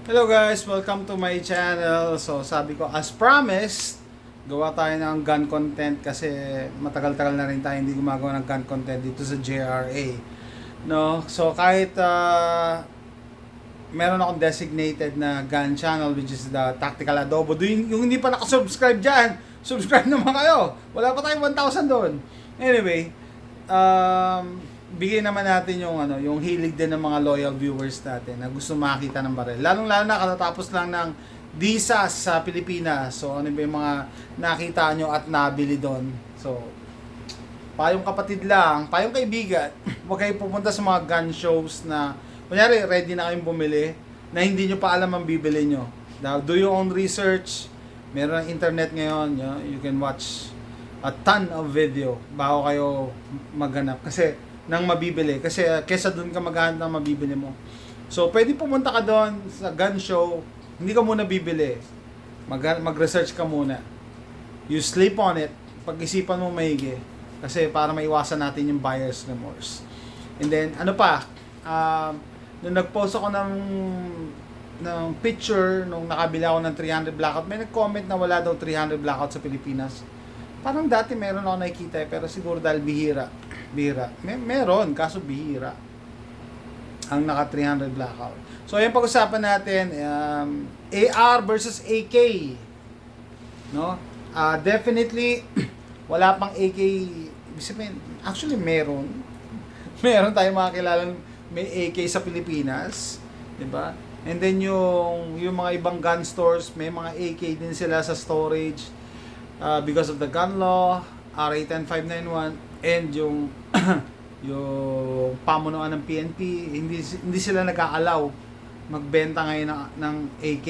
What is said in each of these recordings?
Hello guys, welcome to my channel. So sabi ko, as promised, gawa tayo ng gun content kasi matagal-tagal na rin tayo hindi gumagawa ng gun content dito sa JRA. No? So kahit meron akong designated na gun channel which is the Tactical Adobo. Yung hindi pa nakasubscribe dyan, subscribe naman kayo. Wala pa tayong 1,000 doon. Anyway, bigyan naman natin yung hilig din ng mga loyal viewers natin na gusto makita ng baril. Lalong-lalo na katatapos lang ng DSAS sa Pilipinas. So ano ba yung mga nakita nyo at nabili doon? So payong kapatid lang, payong kaibigan, huwag kayo pupunta sa mga gun shows na kunyari ready na kayong bumili na hindi nyo pa alam ang bibili nyo. Now, do your own research. Meron ng internet ngayon, you can watch a ton of video bago kayo maghanap kasi nang mabibili kasi kesa doon ka maghahanap ng mabibili mo. So pwede pumunta ka doon sa gun show, hindi ka muna bibili. Mag-research ka muna. You sleep on it, pag-isipan mo maigi kasi para maiwasan natin yung buyer's remorse. And then ano pa, nung nag-post ako ng picture nung nakabili ako ng 300 blackout, may nag-comment na wala daw 300 blackout sa Pilipinas. Parang dati meron ako nakikita pero siguro dahil bihira. Meron, kaso bihira. Ang naka 300 blackout. So ayun pag-usapan natin, AR versus AK. No? Definitely wala pang AK. Actually meron. Meron tayong mga kilalang may AK sa Pilipinas, 'di ba? And then yung mga ibang gun stores, may mga AK din sila sa storage. Because of the gun law, RA 10591 and yung yung pamunuan ng PNP, hindi sila nag-aalaw magbenta ngayon ng AK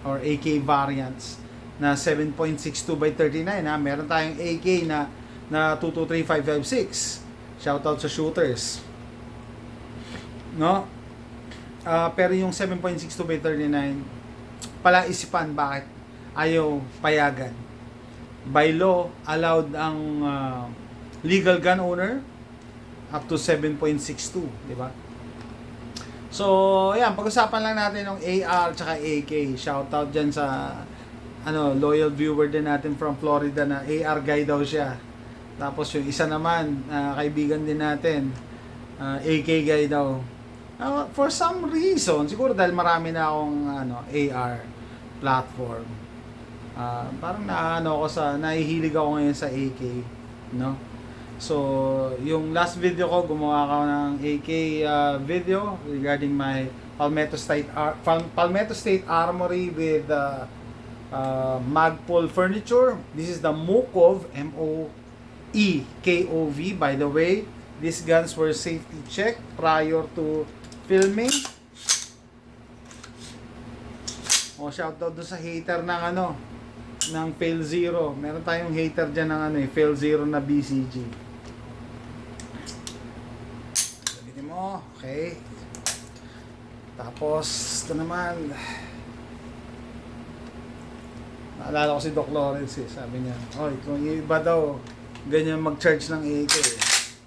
or AK variants na 7.62 by 39 ha. Meron tayong AK na 223556. Shoutout sa shooters. No? Pero yung 7.62 by 39 pala isipan bakit ayaw payagan. By law, allowed ang legal gun owner up to 7.62, di ba? So, ayan, pag-usapan lang natin ng AR tsaka AK. Shoutout dyan sa loyal viewer din natin from Florida na AR guy daw siya. Tapos yung isa naman, kaibigan din natin, AK guy daw. For some reason, siguro dahil marami na akong AR platform. Parang nahihilig ako ngayon sa AK, no? So, yung last video ko, gumawa ako ng AK video regarding my Palmetto State Armory with Magpul Furniture. This is the Mokov, M-O-E-K-O-V. By the way, these guns were safety checked prior to filming. Shoutout doon sa hater ng Fail Zero. Meron tayong hater dyan ng Fail Zero na BCG. Sabihin mo, okay. Tapos, ito naman. Naalala ko si Doc Lawrence sabi niya, kung iba daw, ganyan mag-charge ng AK.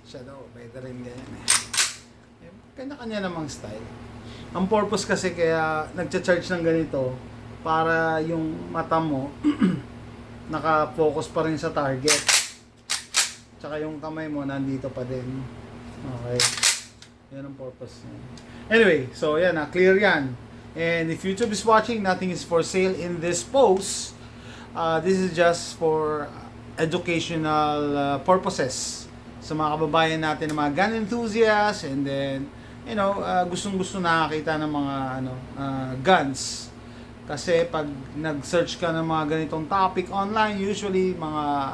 Siya daw, pwede rin ganyan kanya-kanya namang style. Ang purpose kasi kaya nagcha-charge ng ganito, para yung mata mo naka-focus pa rin sa target. Tsaka yung kamay mo nandito pa din. Okay. Yan ang purpose niya. Anyway, so yan clear yan. And if YouTube is watching, nothing is for sale in this post. This is just for educational purposes sa mga kababayan natin na mga gun enthusiasts and then gustong-gusto nakakita ng mga guns. Kasi pag nag-search ka ng mga ganitong topic online, usually mga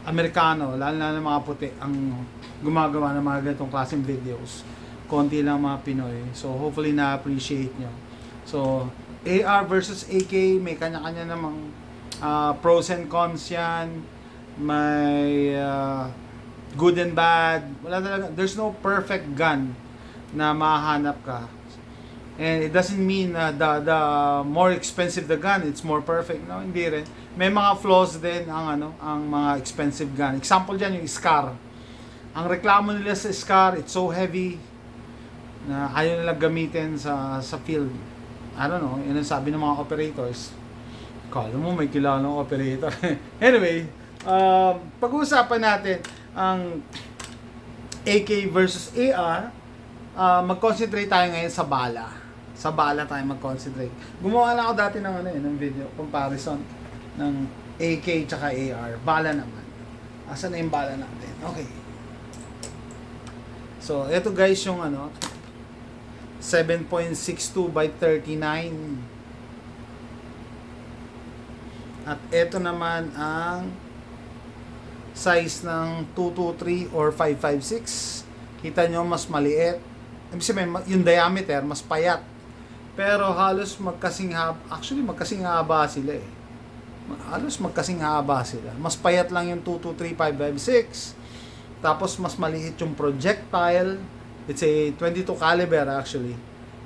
Amerikano, lalo na ng mga puti, ang gumagawa ng mga ganitong klaseng videos. Konti lang mga Pinoy. So, hopefully na-appreciate nyo. So, AR versus AK, may kanya-kanya namang pros and cons yan. May good and bad. Wala talaga. There's no perfect gun na mahanap ka. And it doesn't mean the more expensive the gun, it's more perfect. No, hindi rin. May mga flaws din ang mga expensive gun. Example diyan yung SCAR. Ang reklamo nila sa SCAR, it's so heavy na ayaw nila gamitin sa field. I don't know, yun ang sabi ng mga operators. Kala mo may kilalang operator. Anyway, pag-uusapan natin ang AK versus AR. Mag-concentrate tayo ngayon sa bala. Sa bala tayo mag-concentrate. Gumawa na ako dati ng video comparison ng AK tsaka AR. Bala naman. Asan na yung bala natin? Okay. So, ito guys yung 7.62 by 39. At ito naman ang size ng 223 or 556. Kita nyo, mas maliit. Ibig sabihin, yung diameter, mas payat. Pero halos magkasing haba. Actually, magkasing haba sila eh. Halos magkasing haba sila. Mas payat lang yung 223, 556. Tapos, mas maliit yung projectile. It's a 22 caliber actually.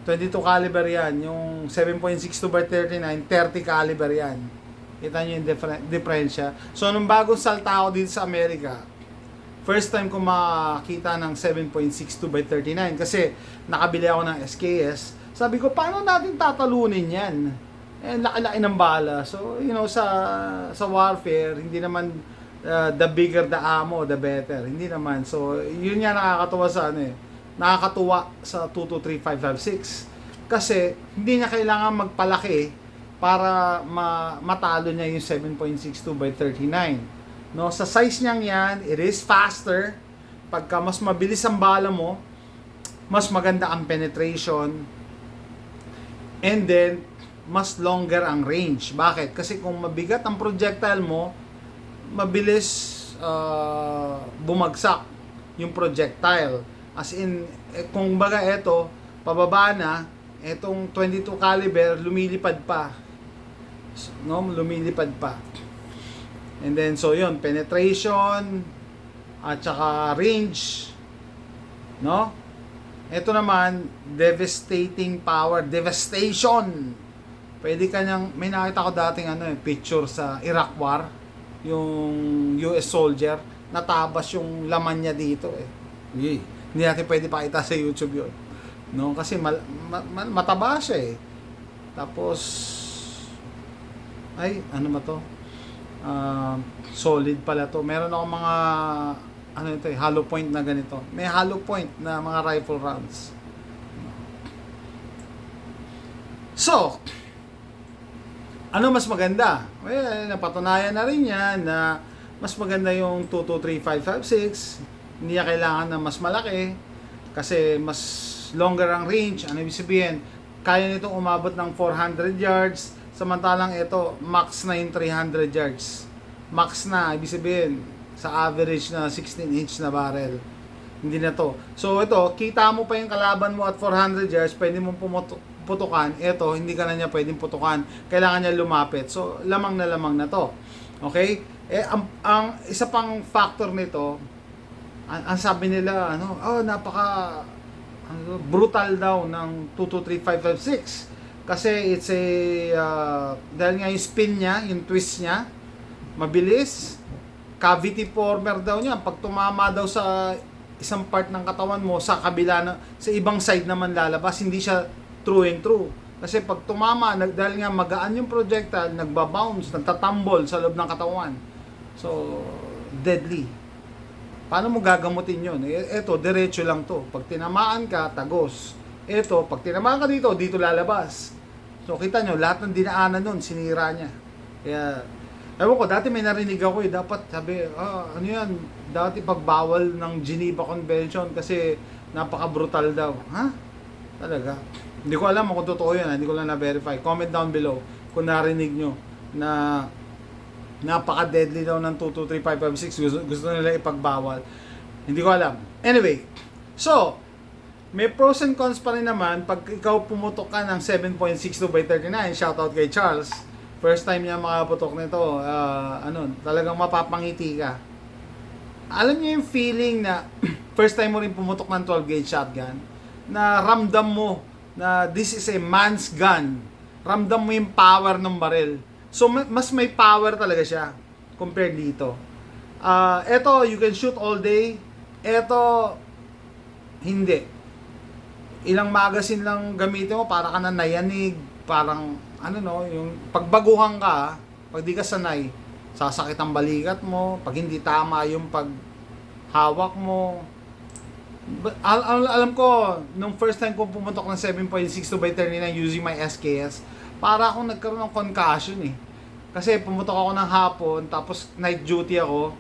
22 caliber yan. Yung 7.62 by 39, 30 caliber yan. Kita nyo yung diferensya. So, nung bagong salta ako dito sa Amerika, first time ko makakita ng 7.62 by 39 kasi nakabili ako ng SKS. Sabi ko, paano natin tatalunin yan? Eh, laki-laki ng bala. So, sa warfare, hindi naman the bigger the ammo, the better. Hindi naman. So, yun nga nakakatuwa sa nakakatuwa sa 223.556 kasi hindi niya kailangan magpalaki para matalo niya yung 7.62 by 39. No, sa size niyang yan, it is faster. Pagka mas mabilis ang bala mo, mas maganda ang penetration. And then, mas longer ang range. Bakit? Kasi kung mabigat ang projectile mo, mabilis bumagsak yung projectile. As in, kung baga ito, pababa na, itong 22 caliber, lumilipad pa. No, lumilipad pa. And then, so yun, penetration, at saka range, no? Ito naman, devastating power, devastation. Pwede kanyang, may nakita ko dating picture sa Iraq War, yung US soldier, natabas yung laman niya dito eh. Hindi natin pwede pakita sa YouTube yun. No? Kasi mataba siya eh. Tapos, ay, ano ba to? Solid pala to. Meron ako mga hollow point na ganito. May hollow point na mga rifle rounds. So, ano mas maganda? Well, napatunayan na rin yan na mas maganda yung 223.556. Hindi niya kailangan na mas malaki kasi mas longer ang range. Ano ibig sabihin? Kaya nitong umabot ng 400 yards. Samantalang ito, max na yung 300 yards. Max na, ibig sabihin, sa average na 16-inch na barrel. Hindi na to. So ito, kita mo pa yung kalaban mo at 400 yards, pwede mong putukan. Ito, hindi ka na niya pwedeng putukan. Kailangan niya lumapit. So, lamang na to. Okay? Ang isa pang factor nito, ang sabi nila, napaka brutal daw ng 223.556. Kasi it's a dahil nga yung spin niya, yung twist niya, mabilis. Cavity former daw niya. Pag tumama daw sa isang part ng katawan mo, sa kabila sa ibang side naman lalabas, hindi siya true and true. Kasi pag tumama, dahil nga magaan yung projectile, nagbabounce, nagtatambol sa loob ng katawan. So, deadly. Paano mo gagamutin yun? Ito, diretso lang to. Pag tinamaan ka, tagos. Ito, pag tinamaan ka dito lalabas. So, kita nyo, lahat ng dinaanan nun, sinira niya. Kaya, ewan ko, dati may narinig ako dapat sabi, ano yan, dati pagbawal ng Geneva Convention kasi napaka-brutal daw. Ha? Talaga? Hindi ko alam kung totoo yan, hindi ko lang na-verify. Comment down below kung narinig nyo na napaka-deadly daw ng 223.556, gusto nila ipagbawal. Hindi ko alam. Anyway, so, may pros and cons pa rin naman pag ikaw pumutok ka ng 7.62 by 39. Shoutout kay Charles. First time niya makaputok nito. Talagang mapapangiti ka. Alam niyo yung feeling na first time mo rin pumutok ng 12 gauge shotgun na ramdam mo na this is a man's gun. Ramdam mo yung power ng barrel. So mas may power talaga siya compared dito. Ito, you can shoot all day. Ito, hindi. ilang magazine lang gamitin mo para ka na nayanig, parang ano no, yung pagbaguhan ka, pag di ka sanay, sasakit ang balikat mo, pag hindi tama yung paghawak mo. Alam ko, nung first time ko pumuntok ng 7.62/39 using my SKS, para akong nagkaroon ng concussion eh. Kasi pumutok ako ng hapon, tapos night duty ako,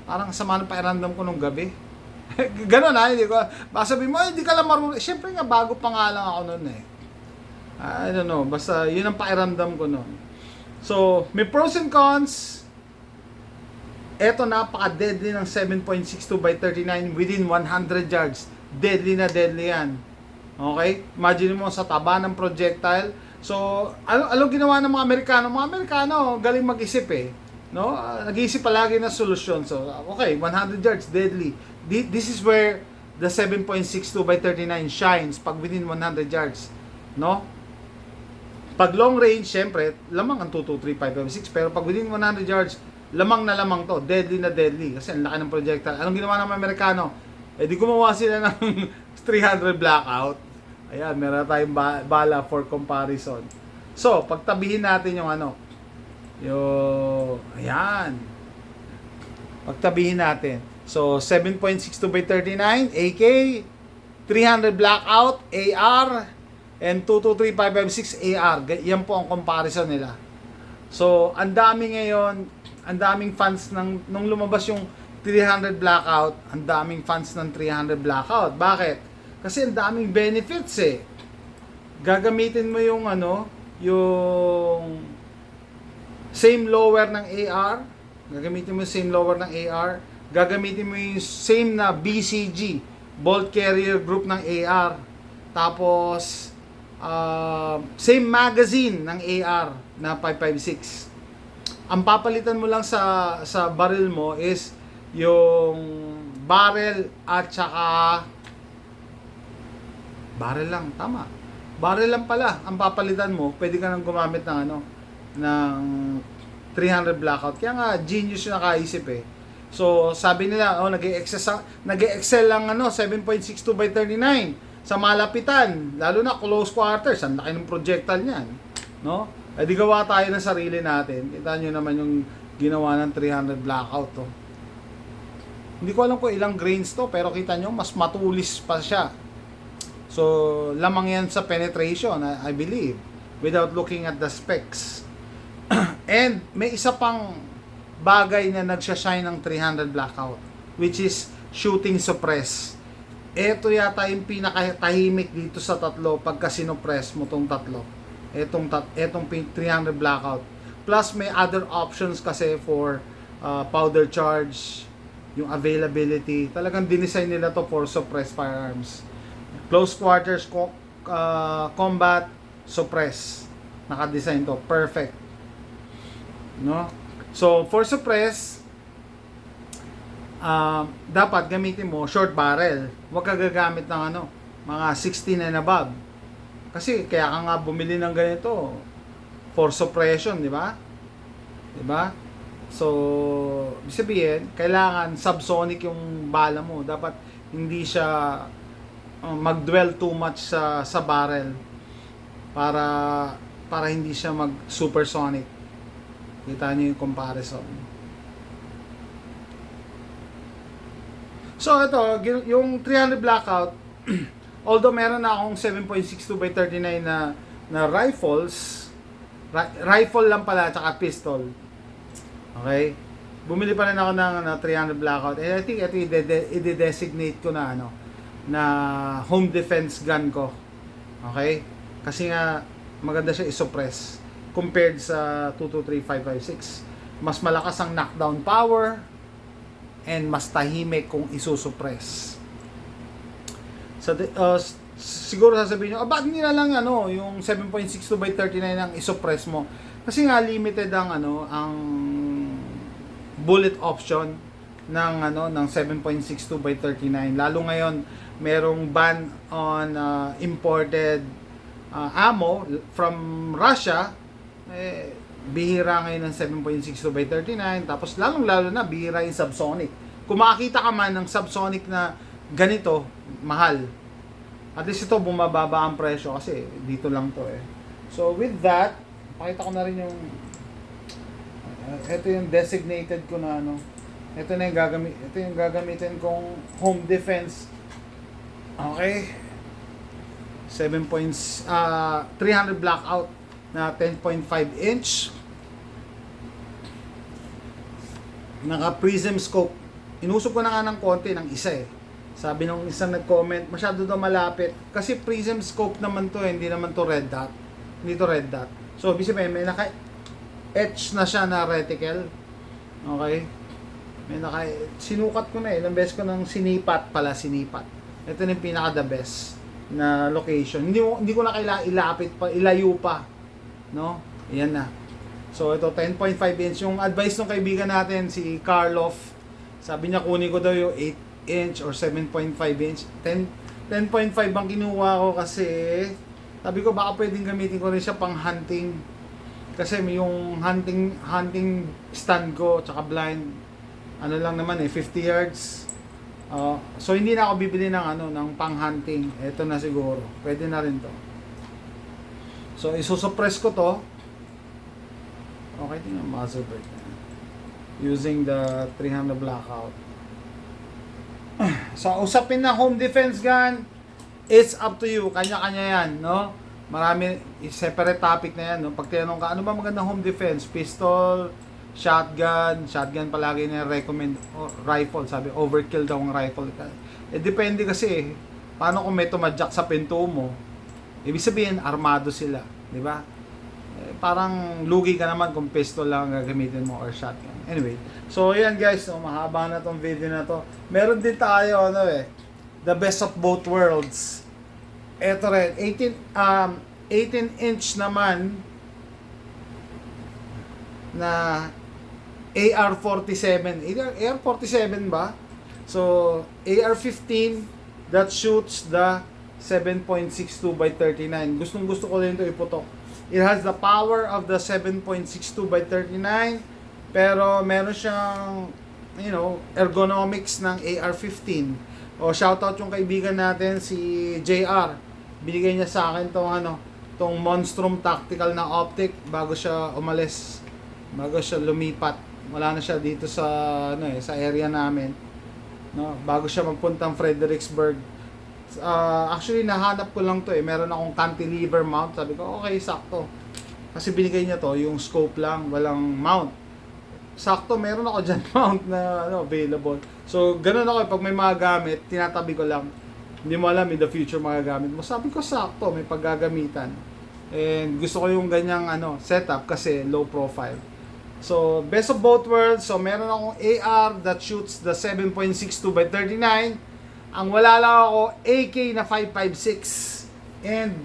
parang sama ng pakiramdam ko nung gabi. Ganon ha, hindi ko, baka sabihin mo, hindi ka lang marunong. Siyempre nga, bago pa nga lang ako noon eh. I don't know, basta yun ang pakiramdam ko noon. So, may pros and cons. Eto, napaka-deadly ng 7.62/39 within 100 yards. Deadly na deadly yan. Okay? Imagine mo sa taba ng projectile. So, ano ginawa ng mga Amerikano? Mga Amerikano, galing mag-isip eh. No? Nag-iisip palagi ng solusyon. So, okay, 100 yards, deadly. This is where the 7.62/39 shines pag within 100 yards. No? Pag long range, syempre, lamang ang 2, 2, 3, 5, 6. Pero pag within 100 yards, lamang na lamang to. Deadly na deadly. Kasi ang laki ng projectile. Anong ginawa ng mga Amerikano? Eh di gumawa sila ng 300 blackout. Ayan, meron tayong bala for comparison. So, pagtabihin natin yung ano. Ayan. Pagtabihin natin. So, 7.62/39 AK, 300 blackout AR, and 223.556 AR. Yan po ang comparison nila. So, ang daming fans nung lumabas yung 300 blackout, ang daming fans ng 300 blackout. Bakit? Kasi ang daming benefits eh. Gagamitin mo yung yung same lower ng AR, gagamitin mo yung same lower ng AR, gagamitin mo yung same na BCG, bolt carrier group ng AR. Tapos same magazine ng AR na 5.56. Ang papalitan mo lang sa barrel mo is yung barrel at saka barrel lang, tama. Barrel lang pala ang papalitan mo. Pwede ka nang gumamit ng ng 300 blackout. Kaya nga genius yung nakaisip eh. So, sabi nila, nag-excel lang 7.62/39 sa malapitan, lalo na close quarters. Ang laki ng projectile niyan, no? Eh di gawa tayo ng sarili natin. Kita nyo naman yung ginawa ng 300 blackout to. Hindi ko alam kung ilang grains to, pero kita nyo, mas matulis pa siya. So, lamang yan sa penetration, I believe, without looking at the specs. And may isa pang bagay na nagsashine ng 300 blackout, which is shooting suppress. Ito yata yung pinakatahimik dito sa tatlo pagka sinuppress mo tong tatlo. Etong 300 blackout. Plus may other options kasi for powder charge, yung availability. Talagang dinesign nila to for suppress firearms. Close quarters combat suppress. Naka-design to, perfect. No? So for suppress, dapat gamitin mo short barrel. Huwag ka gagamit ng mga 16 and above. Kasi kaya ka nga bumili ng ganito for suppression, di ba? Di ba? So, ibig sabihin, kailangan subsonic yung bala mo. Dapat hindi siya mag-dwell too much sa barrel para hindi siya mag-supersonic. Kita niyo yung comparison. So, ito, yung 300 blackout, although meron na akong 7.62/39 na rifles, rifle lang pala, tsaka pistol. Okay? Bumili pa rin ako ng 300 blackout. And I think ito i-designate ko na na home defense gun ko. Okay? Kasi nga maganda siya i-suppress compared sa 223-556. Mas malakas ang knockdown power and mas tahimik kung isusuppress. So, siguro sasabihin nyo, bakit nila lang yung 7.62/39 ang isuppress mo? Kasi nga limited ang bullet option ng 7.62/39. Lalo ngayon, merong ban on imported ammo from Russia. Bihira ngayon ng 7.62/39. Tapos lalong-lalo na, bihira yung subsonic. Kung makakita ka man ng subsonic na ganito, mahal. At least ito, bumababa ang presyo kasi dito lang to eh. So with that, pakita ko na rin yung ito yung designated ko na ano. Ito na yung gagamitin kong home defense. Okay. 300 blackout na 10.5 inch. Naka prism scope. Inusog ko na nga ng konti ng isa eh. Sabi nung isang nag-comment, masyado daw malapit. Kasi prism scope naman to eh, hindi naman to red dot. Hindi to red dot. So, ibig sabihin, may naka-etch na siya na reticle. Okay? Sinukat ko na eh. Ilang beses ko nang sinipat. Ito na yung pinaka the best na location. Hindi ko na kailangan ilapit pa, ilayo pa. No? Ayan na. So, ito, 10.5 inch. Yung advice ng kaibigan natin, si Karloff, sabi niya kunin ko daw yung 8 inch or 7.5 inch. 10.5 ang kinuha ko kasi sabi ko baka pwedeng gamitin ko rin siya pang hunting. Kasi may yung hunting stand ko, tsaka blind. Ano lang naman eh, 50 yards. So, hindi na ako bibili ng pang hunting. Ito na siguro. Pwede na rin to. So, isusuppress ko to. Okay, tingnan muzzle brake na. Using the 300 blackout. So, usapin na home defense gun, it's up to you. Kanya-kanya yan, no? Marami, separate topic na yan, no? Pag tinanong ka, ano ba magandang home defense? Pistol, shotgun palagi na recommend, rifle, sabi, overkill daw ang rifle. Depende kasi, paano kung may tumadyak sa pinto mo? Ibig sabihin, armado sila, di ba? Parang lugi ka naman kung pistol lang gagamitin mo or shotgun. Anyway, so ayan guys, so mahaba na tong video na to. Meron din tayo the best of both worlds. Ito rin 18 inch naman na AR-47. AR-47 ba? So AR-15 that shoots the 7.62 by 39. Gusto ko rin ito iputok. It has the power of the 7.62 by 39, pero meron siyang, ergonomics ng AR-15. O shoutout yung kaibigan natin si JR. Binigay niya sa akin tong Monstrum Tactical na optic bago siya umalis, bago siya lumipat. Wala na siya dito sa sa area namin. No, bago siya magpuntang Fredericksburg. Actually nahanap ko lang to eh. Meron akong cantilever mount. Sabi ko okay, sakto. Kasi binigay niya to, yung scope lang, walang mount. Sakto, meron ako dyan mount na available. So ganun ako pag may mga gamit, tinatabi ko lang. Hindi mo alam in the future magagamit mo. Sabi ko sakto, may paggagamitan. And gusto ko yung ganyang setup kasi low profile. So best of both worlds. So meron akong AR that shoots the 7.62 by 39. Ang wala lang ako, AK na 5.56. And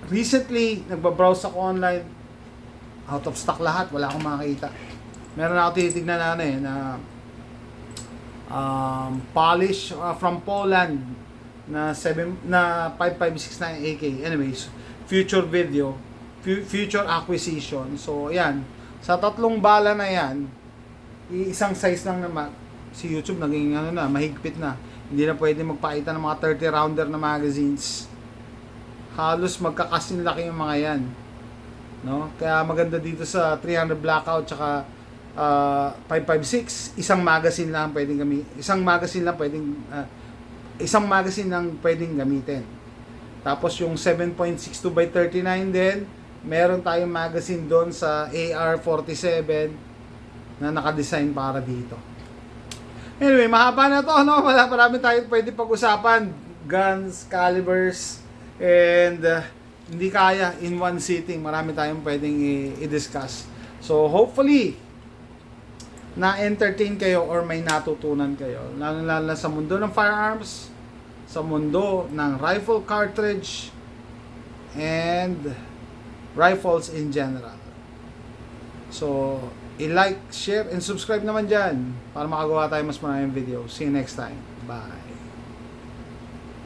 recently, nagbabrowse ako online. Out of stock lahat, wala akong makakita. Meron ako tinitignan na polish from Poland na 5.56 na AK. Anyways, future video, future acquisition. So, ayan. Sa tatlong bala na yan, isang size lang naman. Si YouTube naging mahigpit na. Hindi na pwede magpakita ng mga 30 rounder na magazines. Halos magkakasin laki yung mga yan. No? Kaya maganda dito sa 300 blackout tsaka 5.56, isang magazine lang pwedeng gamitin. Tapos yung 7.62 by 39 din, meron tayong magazine doon sa AR-47 na naka-design para dito. Anyway, mahaba na to, marami tayong pwede pag-usapan. Guns, calibers, and hindi kaya in one sitting. Marami tayong pwedeng i-discuss. So, hopefully, na-entertain kayo or may natutunan kayo. Lalo sa mundo ng firearms, sa mundo ng rifle cartridge, and rifles in general. So, i-like, share, and subscribe naman dyan para makagawa tayo mas maraming video. See you next time. Bye.